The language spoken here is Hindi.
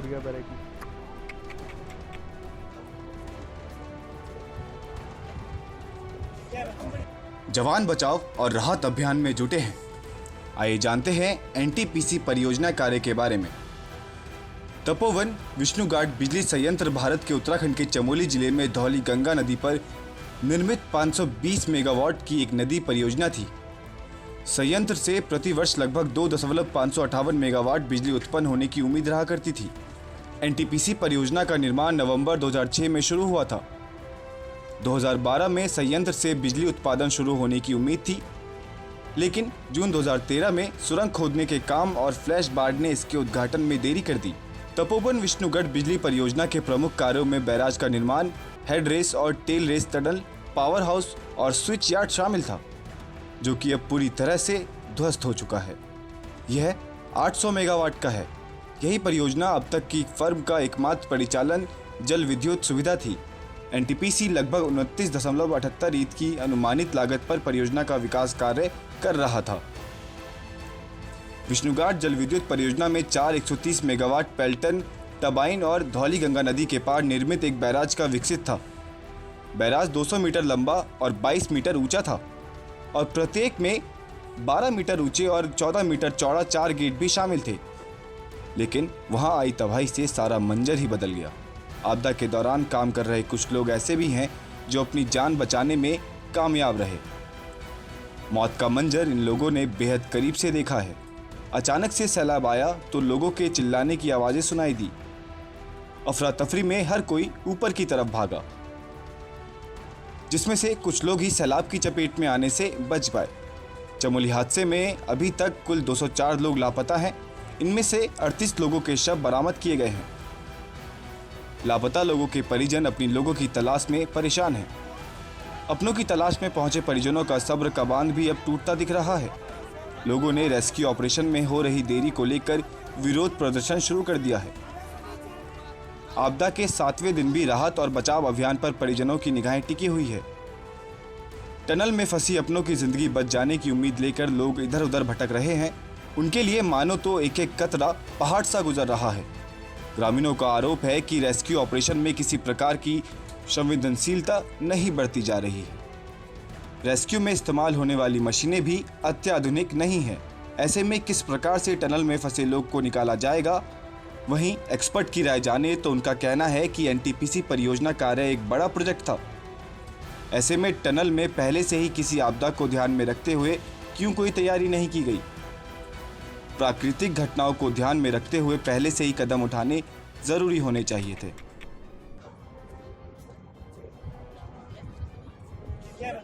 टूट गया बैरेक ही। जवान बचाव और राहत अभियान में जुटे हैं। आइए जानते हैं एनटीपीसी परियोजना कार्य के बारे में। तपोवन विष्णुघाट बिजली संयंत्र भारत के उत्तराखंड के चमोली जिले में धौली गंगा नदी पर निर्मित 520 मेगावाट की एक नदी परियोजना थी। संयंत्र से प्रतिवर्ष लगभग 2.558 मेगावाट बिजली उत्पन्न होने की उम्मीद रहा करती थी। एनटीपीसी परियोजना का निर्माण नवंबर 2006 में शुरू हुआ था। 2012 में संयंत्र से बिजली उत्पादन शुरू होने की उम्मीद थी, लेकिन जून 2013 में सुरंग खोदने के काम और फ्लैश बाढ़ ने इसके उद्घाटन में देरी कर दी। तपोवन विष्णुगढ़ बिजली परियोजना के प्रमुख कार्यों में बैराज का निर्माण, हेड रेस और tail race tunnel, power house और स्विच यार्ड शामिल था, जो कि अब पूरी तरह से ध्वस्त हो चुका है। यह 800 मेगावाट का है। यही परियोजना अब तक की फर्म का एकमात्र परिचालन जल विद्युत सुविधा थी। एनटीपीसी लगभग 29.78 ईथ की अनुमानित लागत पर परियोजना का विकास कार्य कर रहा था। विष्णुघाट जल विद्युत परियोजना में 4 130 मेगावाट पेल्टन टरबाइन और धौली गंगा नदी के पार निर्मित एक बैराज का विकसित था। बैराज 200 मीटर लंबा और 22 मीटर ऊंचा था और प्रत्येक में 12 मीटर ऊंचे और 14 मीटर चौड़ा 4 गेट भी शामिल थे। लेकिन वहां आई तबाही से सारा मंजर ही बदल गया। आपदा के दौरान काम कर रहे कुछ लोग ऐसे भी हैं जो अपनी जान बचाने में कामयाब रहे। मौत का मंजर इन लोगों ने बेहद करीब से देखा है। अचानक से सैलाब आया तो लोगों के चिल्लाने की आवाज़ें सुनाई दी। अफरा तफरी में हर कोई ऊपर की तरफ भागा, जिसमें से कुछ लोग ही सैलाब की चपेट में आने से बच पाए। चमोली हादसे में अभी तक कुल 204 लोग लापता हैं। इनमें से 38 लोगों के शव बरामद किए गए हैं। लापता लोगों के परिजन अपनी लोगों की तलाश में परेशान हैं। अपनों की तलाश में पहुंचे परिजनों का सब्र का बांध भी अब टूटता दिख रहा है। लोगों ने रेस्क्यू ऑपरेशन में हो रही देरी को लेकर विरोध प्रदर्शन शुरू कर दिया है। आपदा के 7वें दिन भी राहत और बचाव अभियान पर परिजनों की निगाहें टिकी हुई है। टनल में फंसी अपनों की जिंदगी बच जाने की उम्मीद लेकर लोग इधर उधर भटक रहे हैं। उनके लिए मानो तो एक एक कतरा पहाड़ सा गुजर रहा है। ग्रामीणों का आरोप है कि रेस्क्यू ऑपरेशन में किसी प्रकार की संवेदनशीलता नहीं बरती जा रही है। रेस्क्यू में इस्तेमाल होने वाली मशीनें भी अत्याधुनिक नहीं हैं। ऐसे में किस प्रकार से टनल में फंसे लोग को निकाला जाएगा? वहीं एक्सपर्ट की राय जाने तो उनका कहना है कि एनटीपीसी परियोजना कार्य एक बड़ा प्रोजेक्ट था। ऐसे में टनल में पहले से ही किसी आपदा को ध्यान में रखते हुए क्यों कोई तैयारी नहीं की गई? प्राकृतिक घटनाओं को ध्यान में रखते हुए पहले से ही कदम उठाने जरूरी होने चाहिए थे।